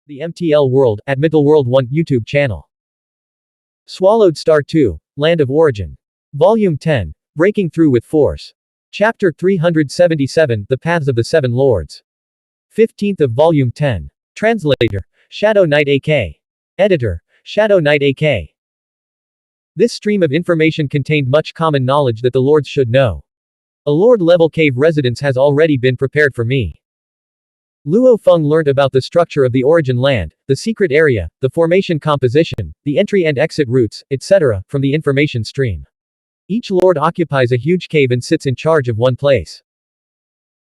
The MTL World, Admittal World 1 YouTube channel. Swallowed Star 2, Land of Origin. Volume 10, Breaking Through with Force. Chapter 377, The Paths of the Seven Lords. 15th of Volume 10. Translator, Shadow Knight AK. Editor, Shadow Knight AK. This stream of information contained much common knowledge that the Lords should know. A Lord-level cave residence has already been prepared for me. Luo Feng learnt about the structure of the origin land, the secret area, the formation composition, the entry and exit routes, etc., from the information stream. Each lord occupies a huge cave and sits in charge of one place.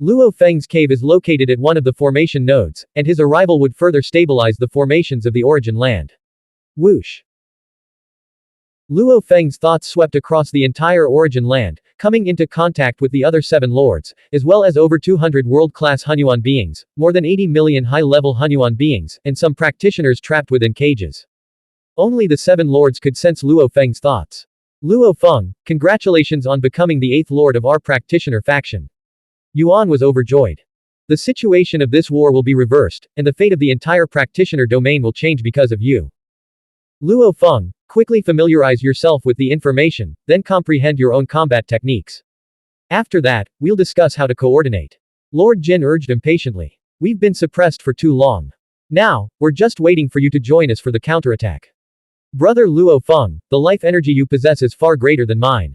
Luo Feng's cave is located at one of the formation nodes, and his arrival would further stabilize the formations of the origin land. Whoosh! Luo Feng's thoughts swept across the entire origin land, coming into contact with the other seven lords, as well as over 200 world-class Xuanhuan beings, more than 80 million high-level Xuanhuan beings, and some practitioners trapped within cages. Only the seven lords could sense Luo Feng's thoughts. Luo Feng, congratulations on becoming the 8th lord of our practitioner faction. Yuan was overjoyed. The situation of this war will be reversed, and the fate of the entire practitioner domain will change because of you. Luo Feng, quickly familiarize yourself with the information, then comprehend your own combat techniques. After that, we'll discuss how to coordinate. Lord Jin urged impatiently. We've been suppressed for too long. Now, we're just waiting for you to join us for the counterattack. Brother Luo Feng, the life energy you possess is far greater than mine.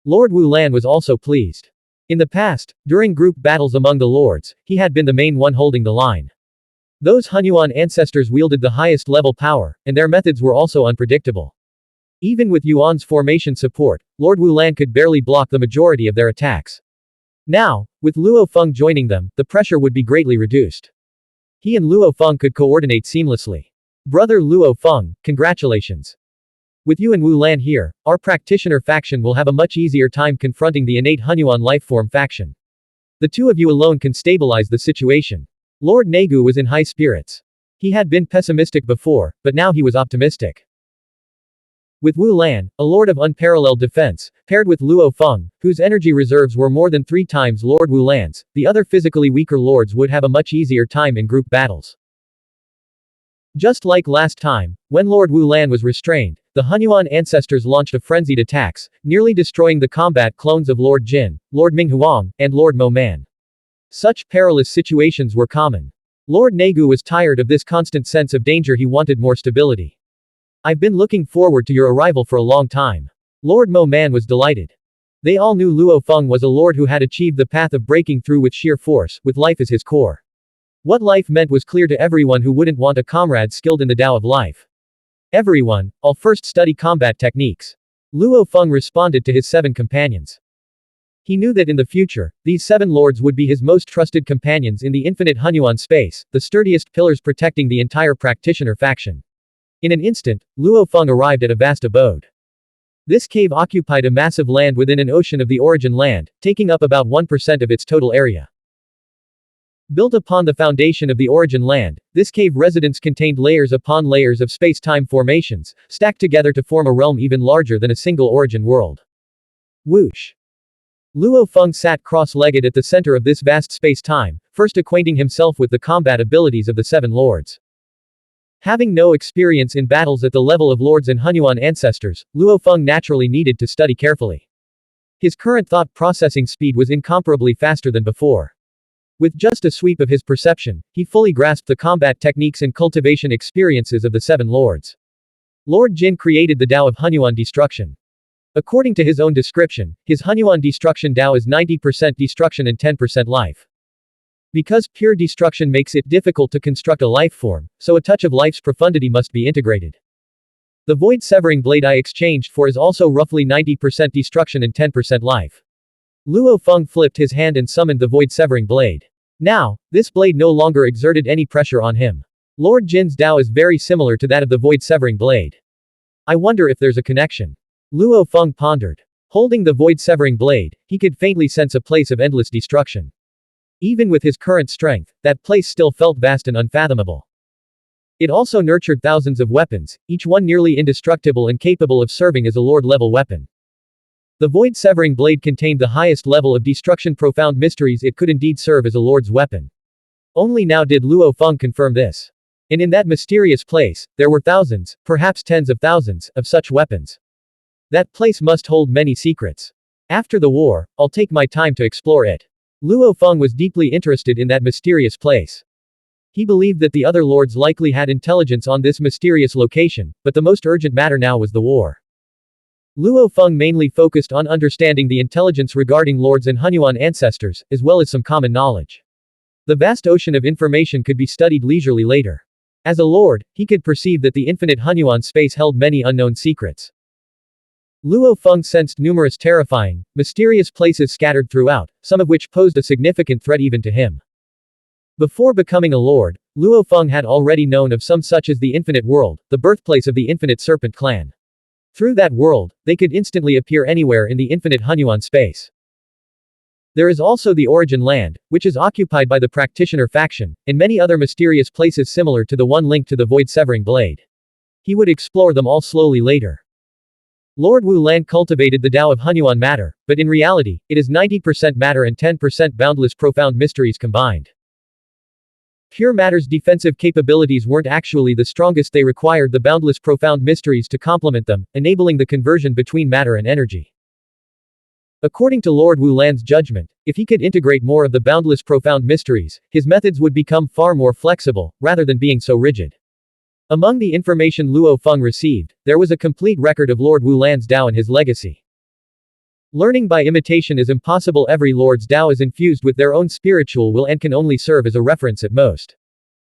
Lord Wu Lan was also pleased. In the past, during group battles among the lords, he had been the main one holding the line. Those Xuanhuan ancestors wielded the highest level power, and their methods were also unpredictable. Even with Yuan's formation support, Lord Wu Lan could barely block the majority of their attacks. Now, with Luo Feng joining them, the pressure would be greatly reduced. He and Luo Feng could coordinate seamlessly. Brother Luo Feng, congratulations. With you and Wu Lan here, our practitioner faction will have a much easier time confronting the innate Xuanhuan lifeform faction. The two of you alone can stabilize the situation. Lord Negu was in high spirits. He had been pessimistic before, but now he was optimistic. With Wu Lan, a lord of unparalleled defense, paired with Luo Feng, whose energy reserves were more than 3 times Lord Wu Lan's, the other physically weaker lords would have a much easier time in group battles. Just like last time, when Lord Wu Lan was restrained, the Xuanhuan ancestors launched a frenzied attacks, nearly destroying the combat clones of Lord Jin, Lord Minghuang, and Lord Mo Man. Such perilous situations were common. Lord Negu was tired of this constant sense of danger. He wanted more stability. I've been looking forward to your arrival for a long time. Lord Mo Man was delighted. They all knew Luo Feng was a lord who had achieved the path of breaking through with sheer force, with life as his core. What life meant was clear to everyone who wouldn't want a comrade skilled in the Tao of life. Everyone, I'll first study combat techniques. Luo Feng responded to his 7 companions. He knew that in the future, these 7 lords would be his most trusted companions in the infinite Xuanhuan space, the sturdiest pillars protecting the entire practitioner faction. In an instant, Luo Feng arrived at a vast abode. This cave occupied a massive land within an ocean of the origin land, taking up about 1% of its total area. Built upon the foundation of the origin land, this cave residence contained layers upon layers of space-time formations, stacked together to form a realm even larger than a single origin world. Whoosh! Luo Feng sat cross-legged at the center of this vast space-time, first acquainting himself with the combat abilities of the 7 lords. Having no experience in battles at the level of lords and Xuanhuan ancestors, Luo Feng naturally needed to study carefully. His current thought processing speed was incomparably faster than before. With just a sweep of his perception, he fully grasped the combat techniques and cultivation experiences of the 7 lords. Lord Jin created the Tao of Xuanhuan destruction. According to his own description, his Xuanhuan destruction Tao is 90% destruction and 10% life. Because pure destruction makes it difficult to construct a life form, so a touch of life's profundity must be integrated. The void-severing blade I exchanged for is also roughly 90% destruction and 10% life. Luo Feng flipped his hand and summoned the void-severing blade. Now, this blade no longer exerted any pressure on him. Lord Jin's Tao is very similar to that of the void-severing blade. I wonder if there's a connection. Luo Feng pondered. Holding the void-severing blade, he could faintly sense a place of endless destruction. Even with his current strength, that place still felt vast and unfathomable. It also nurtured thousands of weapons, each one nearly indestructible and capable of serving as a lord-level weapon. The void-severing blade contained the highest level of destruction. Profound mysteries. It could indeed serve as a lord's weapon. Only now did Luo Feng confirm this. And in that mysterious place, there were thousands, perhaps tens of thousands, of such weapons. That place must hold many secrets. After the war, I'll take my time to explore it. Luo Feng was deeply interested in that mysterious place. He believed that the other lords likely had intelligence on this mysterious location, but the most urgent matter now was the war. Luo Feng mainly focused on understanding the intelligence regarding lords and Xuanhuan ancestors, as well as some common knowledge. The vast ocean of information could be studied leisurely later. As a lord, he could perceive that the infinite Xuanhuan space held many unknown secrets. Luo Feng sensed numerous terrifying, mysterious places scattered throughout, some of which posed a significant threat even to him. Before becoming a lord, Luo Feng had already known of some such as the Infinite World, the birthplace of the Infinite Serpent clan. Through that world, they could instantly appear anywhere in the infinite Xuanhuan space. There is also the Origin Land, which is occupied by the Practitioner faction, and many other mysterious places similar to the one linked to the Void-Severing Blade. He would explore them all slowly later. Lord Wu Lan cultivated the Tao of Xuanhuan matter, but in reality, it is 90% matter and 10% boundless profound mysteries combined. Pure matter's defensive capabilities weren't actually the strongest, they required the boundless profound mysteries to complement them, enabling the conversion between matter and energy. According to Lord Wu Lan's judgment, if he could integrate more of the boundless profound mysteries, his methods would become far more flexible, rather than being so rigid. Among the information Luo Feng received, there was a complete record of Lord Wu Lan's Tao and his legacy. Learning by imitation is impossible. Every lord's Tao is infused with their own spiritual will and can only serve as a reference at most.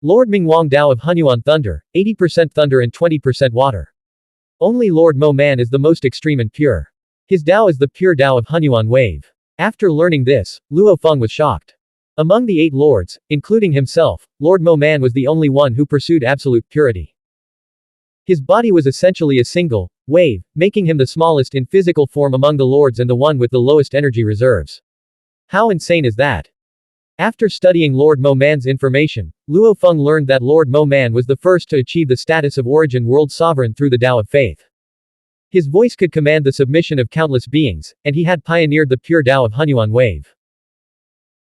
Lord Mingwang Tao of Xuanhuan Thunder, 80% thunder and 20% water. Only Lord Mo Man is the most extreme and pure. His Tao is the pure Tao of Xuanhuan Wave. After learning this, Luo Feng was shocked. Among the 8 lords, including himself, Lord Mo Man was the only one who pursued absolute purity. His body was essentially a single wave, making him the smallest in physical form among the lords and the one with the lowest energy reserves. How insane is that? After studying Lord Mo Man's information, Luo Feng learned that Lord Mo Man was the first to achieve the status of Origin World Sovereign through the Tao of Faith. His voice could command the submission of countless beings, and he had pioneered the pure Tao of Xuanhuan Wave.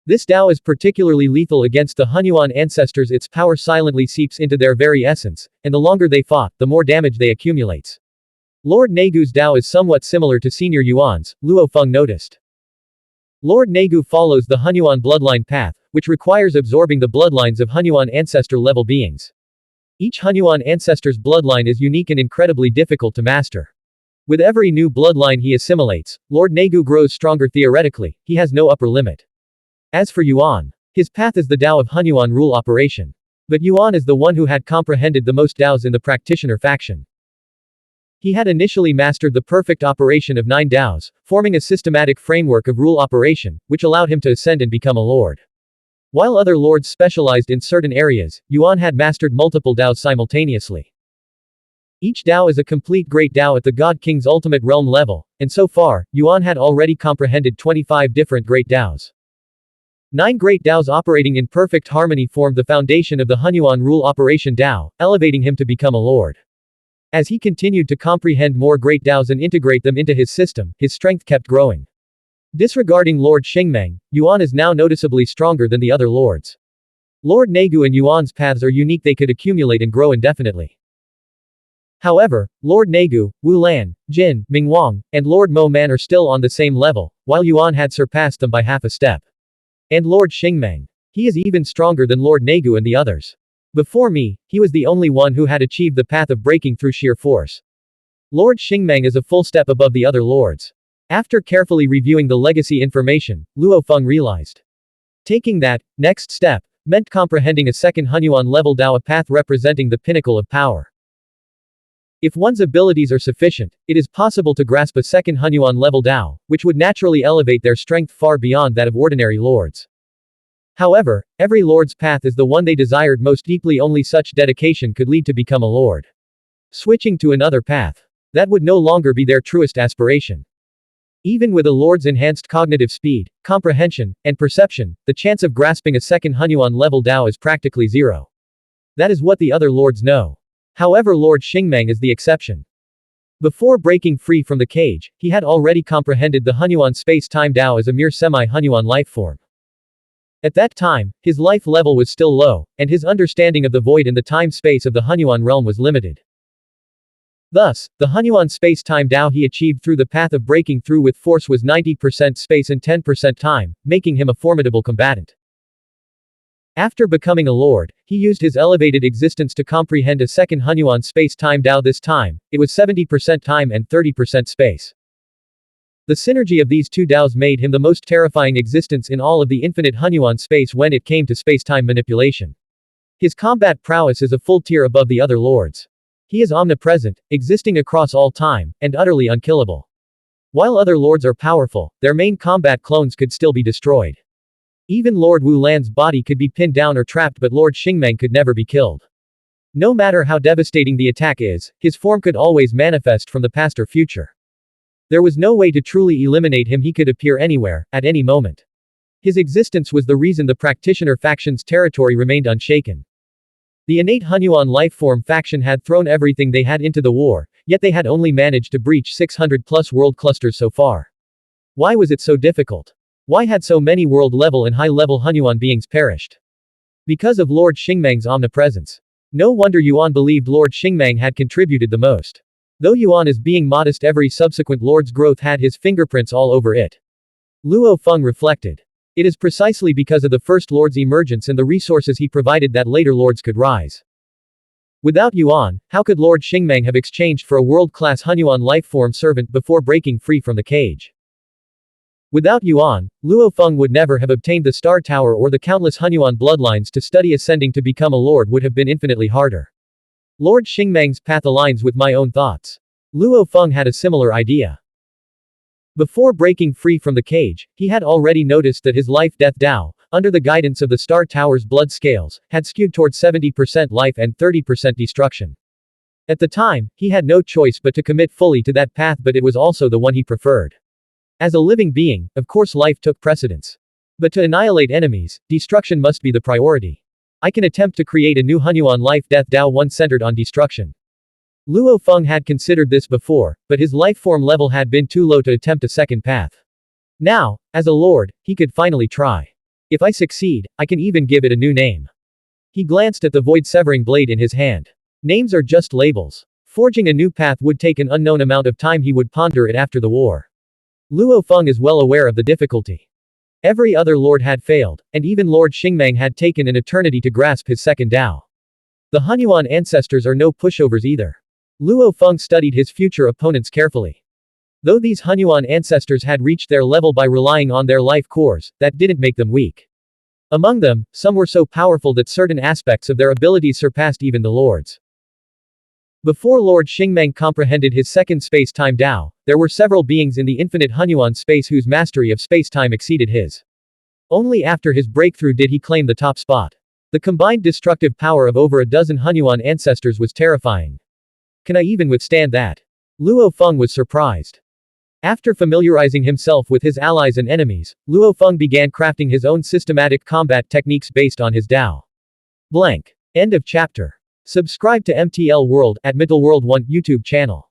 This Tao is particularly lethal against the Xuanhuan ancestors. Its power silently seeps into their very essence, and the longer they fought, the more damage they accumulates. Lord Negu's Tao is somewhat similar to Senior Yuan's, Luo Feng noticed. Lord Negu follows the Xuanhuan bloodline path, which requires absorbing the bloodlines of Xuanhuan ancestor-level beings. Each Xuanhuan ancestor's bloodline is unique and incredibly difficult to master. With every new bloodline he assimilates, Lord Negu grows stronger theoretically, he has no upper limit. As for Yuan, his path is the Tao of Xuanhuan rule operation. But Yuan is the one who had comprehended the most Taos in the Practitioner faction. He had initially mastered the perfect operation of 9 Taos, forming a systematic framework of rule operation, which allowed him to ascend and become a lord. While other lords specialized in certain areas, Yuan had mastered multiple Taos simultaneously. Each Tao is a complete great Tao at the God King's ultimate realm level, and so far, Yuan had already comprehended 25 different great Taos. 9 great Taos operating in perfect harmony formed the foundation of the Xuanhuan rule operation Tao, elevating him to become a lord. As he continued to comprehend more great Taos and integrate them into his system, his strength kept growing. Disregarding Lord Xingmeng, Yuan is now noticeably stronger than the other lords. Lord Negu and Yuan's paths are unique, they could accumulate and grow indefinitely. However, Lord Negu, Wu Lan, Jin, Mingwang, and Lord Mo Man are still on the same level, while Yuan had surpassed them by half a step. And Lord Xingmeng. He is even stronger than Lord Negu and the others. Before me, he was the only one who had achieved the path of breaking through sheer force. Lord Xingmeng is a full step above the other lords. After carefully reviewing the legacy information, Luo Feng realized. Taking that next step meant comprehending a second Xuanhuan level Tao, a path representing the pinnacle of power. If one's abilities are sufficient, it is possible to grasp a second Xuanhuan level Tao, which would naturally elevate their strength far beyond that of ordinary lords. However, every lord's path is the one they desired most deeply. Only such dedication could lead to become a lord. Switching to another path, that would no longer be their truest aspiration. Even with a lord's enhanced cognitive speed, comprehension, and perception, the chance of grasping a second Xuanhuan level Tao is practically zero. That is what the other lords know. However, Lord Xingmeng is the exception. Before breaking free from the cage, he had already comprehended the Xuanhuan space-time Tao as a mere semi-Xuanhuan life form. At that time, his life level was still low, and his understanding of the void and the time-space of the Hunyuan realm was limited. Thus, the Hunyuan space-time Tao he achieved through the path of breaking through with force was 90% space and 10% time, making him a formidable combatant. After becoming a lord, he used his elevated existence to comprehend a second Hunyuan space-time Tao. This time, it was 70% time and 30% space. The synergy of these two Taos made him the most terrifying existence in all of the infinite Hunyuan space when it came to space-time manipulation. His combat prowess is a full tier above the other lords. He is omnipresent, existing across all time, and utterly unkillable. While other lords are powerful, their main combat clones could still be destroyed. Even Lord Wu Lan's body could be pinned down or trapped, but Lord Xingmeng could never be killed. No matter how devastating the attack is, his form could always manifest from the past or future. There was no way to truly eliminate him. He could appear anywhere, at any moment. His existence was the reason the practitioner faction's territory remained unshaken. The innate Hunyuan lifeform faction had thrown everything they had into the war, yet they had only managed to breach 600+ world clusters so far. Why was it so difficult? Why had so many world-level and high-level Hunyuan beings perished? Because of Lord Xingmeng's omnipresence. No wonder Yuan believed Lord Xingmeng had contributed the most. Though Yuan is being modest, every subsequent lord's growth had his fingerprints all over it. Luo Feng reflected. It is precisely because of the first lord's emergence and the resources he provided that later lords could rise. Without Yuan, how could Lord Xingmeng have exchanged for a world-class Hunyuan lifeform servant before breaking free from the cage? Without Yuan, Luo Feng would never have obtained the Star Tower, or the countless Hunyuan bloodlines to study ascending to become a lord would have been infinitely harder. Lord Xingmeng's path aligns with my own thoughts. Luo Feng had a similar idea. Before breaking free from the cage, he had already noticed that his life-death Tao, under the guidance of the Star Tower's blood scales, had skewed towards 70% life and 30% destruction. At the time, he had no choice but to commit fully to that path, but it was also the one he preferred. As a living being, of course life took precedence. But to annihilate enemies, destruction must be the priority. I can attempt to create a new Hunyuan life-death Tao, one centered on destruction. Luo Feng had considered this before, but his lifeform level had been too low to attempt a second path. Now, as a lord, he could finally try. If I succeed, I can even give it a new name. He glanced at the void-severing blade in his hand. Names are just labels. Forging a new path would take an unknown amount of time. He would ponder it after the war. Luo Feng is well aware of the difficulty. Every other lord had failed, and even Lord Xingmeng had taken an eternity to grasp his second Tao. The Hunyuan ancestors are no pushovers either. Luo Feng studied his future opponents carefully. Though these Hunyuan ancestors had reached their level by relying on their life cores, that didn't make them weak. Among them, some were so powerful that certain aspects of their abilities surpassed even the lords. Before Lord Xingmeng comprehended his second space-time Tao, there were several beings in the infinite Hunyuan space whose mastery of space-time exceeded his. Only after his breakthrough did he claim the top spot. The combined destructive power of over a dozen Hunyuan ancestors was terrifying. Can I even withstand that? Luo Feng was surprised. After familiarizing himself with his allies and enemies, Luo Feng began crafting his own systematic combat techniques based on his Tao. Blank. End of chapter. Subscribe to MTL World at Middle World 1 YouTube channel.